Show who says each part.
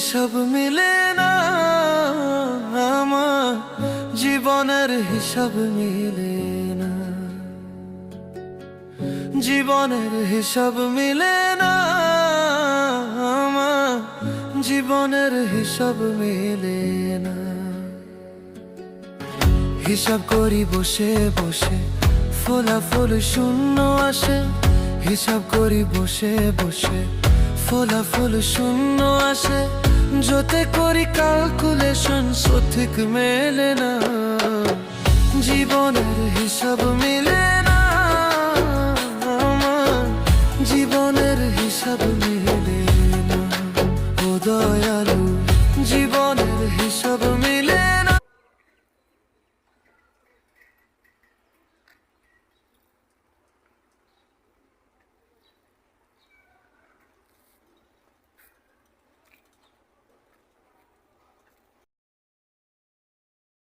Speaker 1: হিসাব মিলে না আমার জীবনের হিসাব মিলে না, জীবনের হিসাব মিলে না আমার জীবনের হিসাব মিলে না। হিসাব করি বসে বসে ফলাফল শূন্য আসে, হিসাব করি বসে বসে ফলাফল শূন্য আসে, যতে করি ক্যালকুলেশন সঠিক মেলে না, জীবনের হিসাব মিলে না আমার জীবনের হিসাব মিলে না। ও দয়া